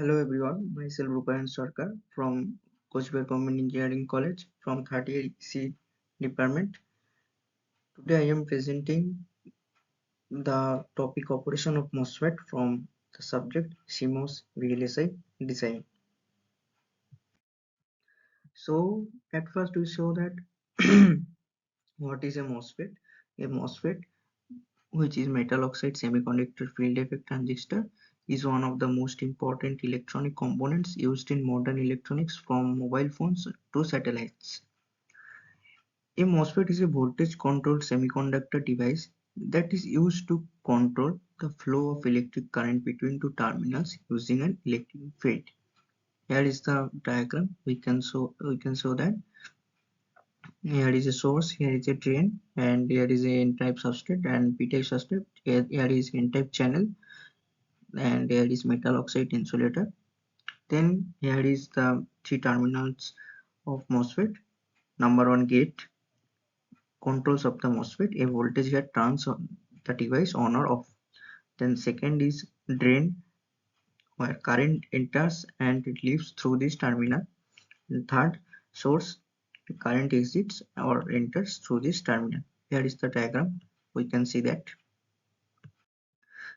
Hello everyone, myself RUPAYAN Sarkar from Coochbehar Government Engineering College from 30C department. Today I am presenting the topic operation of MOSFET from the subject CMOS VLSI design. So at first we show that what is a MOSFET? A MOSFET, which is metal oxide semiconductor field effect transistor, is one of the most important electronic components used in modern electronics from mobile phones to satellites. A MOSFET is a voltage-controlled semiconductor device that is used to control the flow of electric current between two terminals using an electric field. Here is the diagram. We can show that here is a source, here is a drain, and here is a N-type substrate and P-type substrate. Here is N-type channel, and here is metal oxide insulator. Then here is the three terminals of MOSFET. Number one, gate controls of the MOSFET. A voltage that turns on the device on or off. Then second is drain, where current enters and it leaves through this terminal. And third, source, current exits or enters through this terminal. Here is the diagram. We can see that.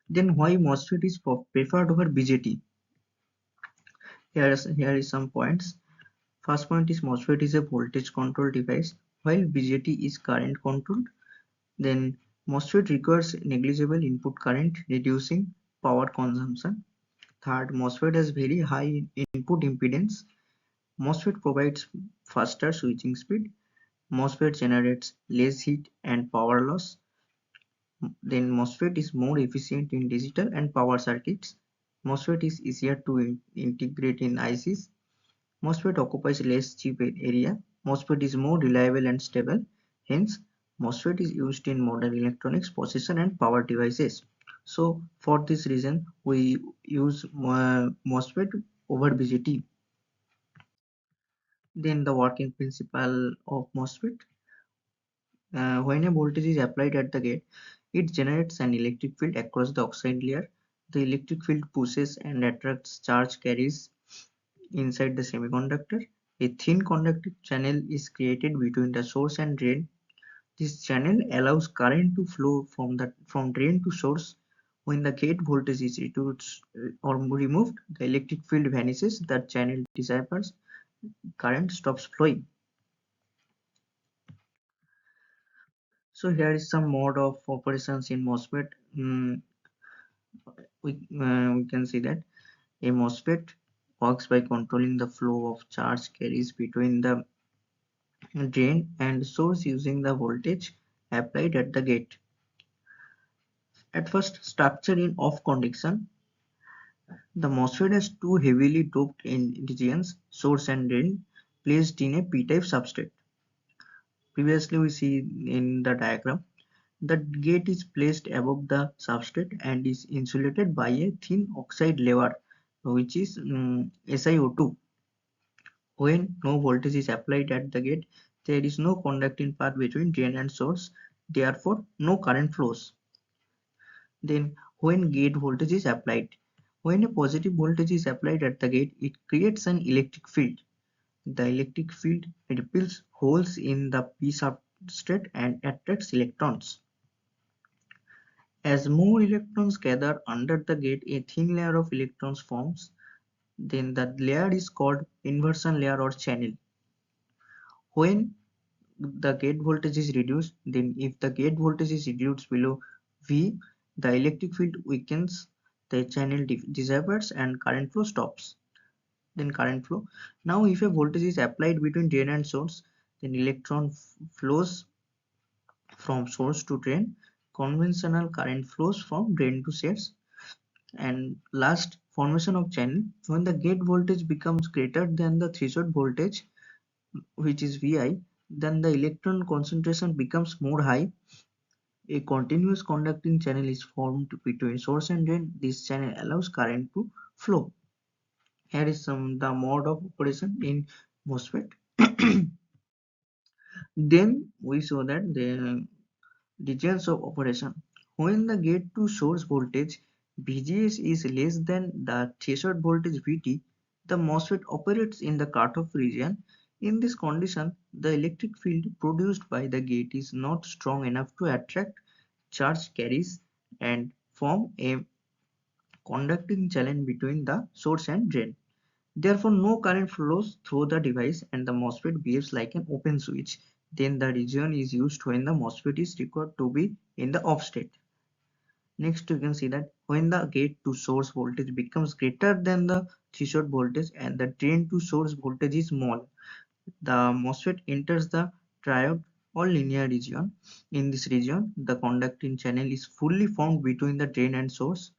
Then why MOSFET is preferred over BJT? Here is some points. First point is MOSFET is a voltage control device while BJT is current controlled. Then MOSFET requires negligible input current, reducing power consumption. Third, MOSFET has very high input impedance. MOSFET provides faster switching speed. MOSFET generates less heat and power loss. Then MOSFET is more efficient in digital and power circuits. MOSFET is easier to integrate in ICs. MOSFET occupies less chip area. MOSFET is more reliable and stable. Hence, MOSFET is used in modern electronics, processor and power devices. So for this reason, we use MOSFET over BJT. Then the working principle of MOSFET. When a voltage is applied at the gate, it generates an electric field across the oxide layer. The electric field pushes and attracts charge carriers inside the semiconductor. A thin conductive channel is created between the source and drain. This channel allows current to flow from drain to source. When the gate voltage is reduced or removed, the electric field vanishes, the channel disappears, current stops flowing. So here is some mode of operations in MOSFET. We can see that a MOSFET works by controlling the flow of charge carries between the drain and source using the voltage applied at the gate. At first, structure in off condition, the MOSFET has two heavily doped regions, source and drain, placed in a p-type substrate. Previously, we see in the diagram, the gate is placed above the substrate and is insulated by a thin oxide layer, which is SiO2. When no voltage is applied at the gate, there is no conducting path between drain and source, therefore no current flows. Then when gate voltage is applied, when a positive voltage is applied at the gate, it creates an electric field. The electric field repels holes in the P substrate and attracts electrons. As more electrons gather under the gate, a thin layer of electrons forms. Then the layer is called inversion layer or channel. When the gate voltage is reduced, then if the gate voltage is reduced below V, the electric field weakens, the channel disappears and current flow stops. Then current flow. Now if a voltage is applied between drain and source, then electron flows from source to drain. Conventional current flows from drain to source. And last, formation of channel. When the gate voltage becomes greater than the threshold voltage, which is Vi, then the electron concentration becomes more high. A continuous conducting channel is formed between source and drain. This channel allows current to flow. Here is the mode of operation in MOSFET. Then we saw that the regions of operation. When the gate to source voltage VGS is less than the threshold voltage VT, the MOSFET operates in the cutoff region. In this condition, the electric field produced by the gate is not strong enough to attract charge carries and form a conducting channel between the source and drain. Therefore, no current flows through the device and the MOSFET behaves like an open switch. Then the region is used when the MOSFET is required to be in the off state. Next, you can see that when the gate to source voltage becomes greater than the threshold voltage and the drain to source voltage is small, the MOSFET enters the triode or linear region. In this region, the conducting channel is fully formed between the drain and source.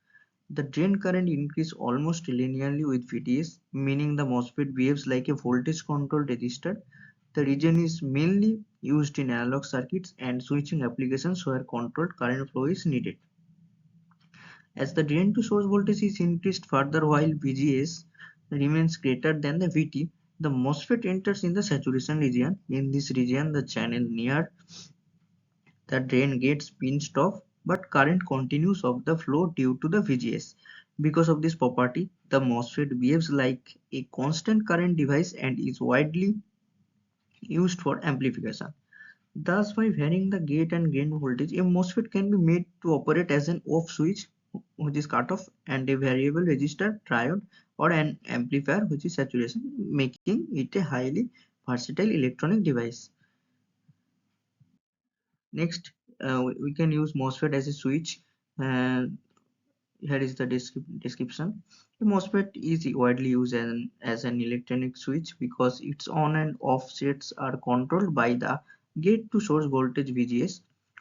The drain current increases almost linearly with VDS, meaning the MOSFET behaves like a voltage controlled resistor. The region is mainly used in analog circuits and switching applications where controlled current flow is needed. As the drain to source voltage is increased further while VGS remains greater than the VT, the MOSFET enters in the saturation region. In this region, the channel near the drain gets pinched off, but current continues of the flow due to the VGS. Because of this property, the MOSFET behaves like a constant current device and is widely used for amplification. Thus, by varying the gate and drain voltage, a MOSFET can be made to operate as an off switch, which is cutoff, and a variable resistor, triode, or an amplifier, which is saturation, making it a highly versatile electronic device. Next, we can use MOSFET as a switch. Uh, Here is the description. The MOSFET is widely used as an electronic switch because its on and off states are controlled by the gate to source voltage VGS.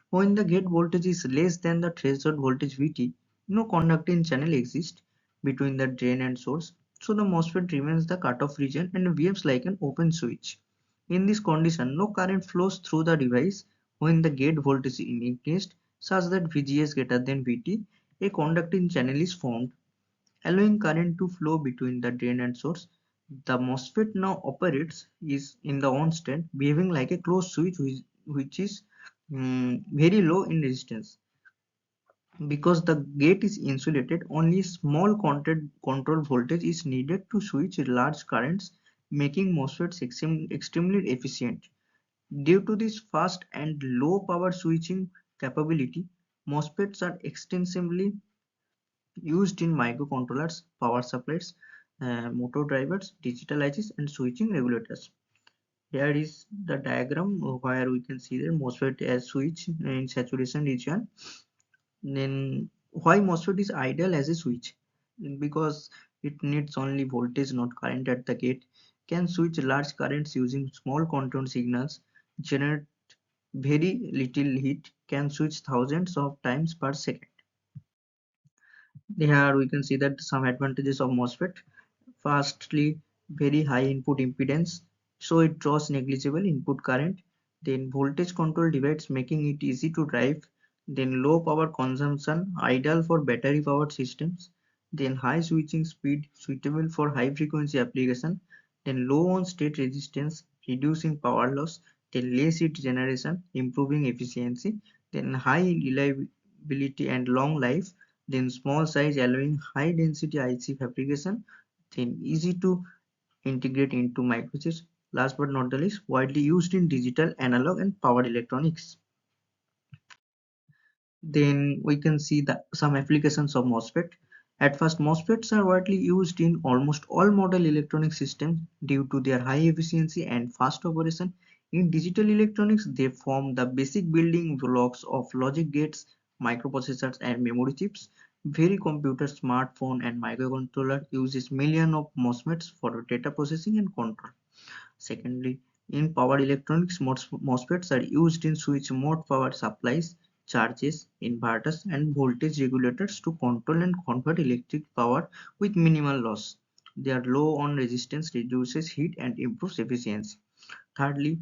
When the gate voltage is less than the threshold voltage VT, no conducting channel exists between the drain and source, so the MOSFET remains the cutoff region and behaves like an open switch. In this condition, no current flows through the device when the gate voltage is increased such that VGS greater than VT. A conducting channel is formed, allowing current to flow between the drain and source. The MOSFET now operates is in the on state, behaving like a closed switch which is very low in resistance. Because the gate is insulated, only small control voltage is needed to switch large currents, making MOSFETs extremely efficient. Due to this fast and low power switching capability, MOSFETs are extensively used in microcontrollers, power supplies, motor drivers, digital ICs, and switching regulators. Here is the diagram where we can see the MOSFET as switch in saturation region. Then why MOSFET is ideal as a switch? Because it needs only voltage, not current at the gate, can switch large currents using small control signals, generate very little heat, can switch thousands of times per second. Here we can see that some advantages of MOSFET. Firstly, very high input impedance, so it draws negligible input current. Then voltage control device, making it easy to drive. Then low power consumption, ideal for battery powered systems. Then high switching speed, suitable for high frequency application. Then low on state resistance, reducing power loss. Then less heat generation, improving efficiency. Then high reliability and long life. Then small size, allowing high density IC fabrication. Then easy to integrate into microchips. Last but not the least, widely used in digital, analog, and power electronics. Then we can see some applications of MOSFET. At first, MOSFETs are widely used in almost all modern electronic systems due to their high efficiency and fast operation. In digital electronics, they form the basic building blocks of logic gates, microprocessors, and memory chips. Very computer, smartphone, and microcontroller uses millions of MOSFETs for data processing and control. Secondly, in power electronics, MOSFETs are used in switch mode power supplies, charges, inverters, and voltage regulators to control and convert electric power with minimal loss. They are low on resistance, reduces heat, and improves efficiency. Thirdly,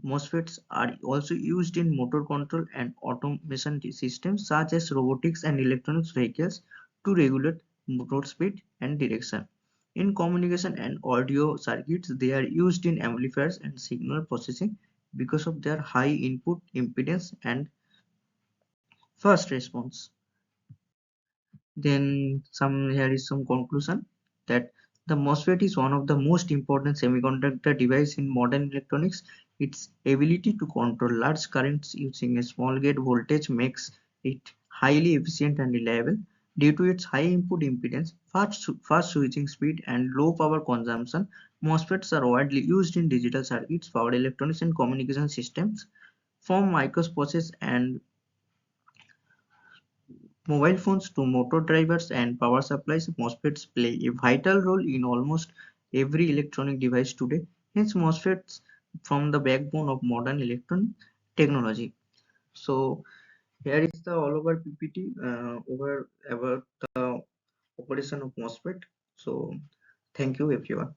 MOSFETs are also used in motor control and automation systems such as robotics and electronics vehicles to regulate motor speed and direction. In communication and audio circuits, they are used in amplifiers and signal processing because of their high input impedance and fast response. Then here is some conclusion that the MOSFET is one of the most important semiconductor device in modern electronics. Its ability to control large currents using a small gate voltage makes it highly efficient and reliable. Due to its high input impedance, fast switching speed, and low power consumption, MOSFETs are widely used in digital circuits, power electronics, and communication systems. From microprocessors and mobile phones to motor drivers and power supplies, MOSFETs play a vital role in almost every electronic device today. Hence, MOSFETs form the backbone of modern electronic technology. So, here is the all over PPT over about the operation of MOSFET. So, thank you everyone.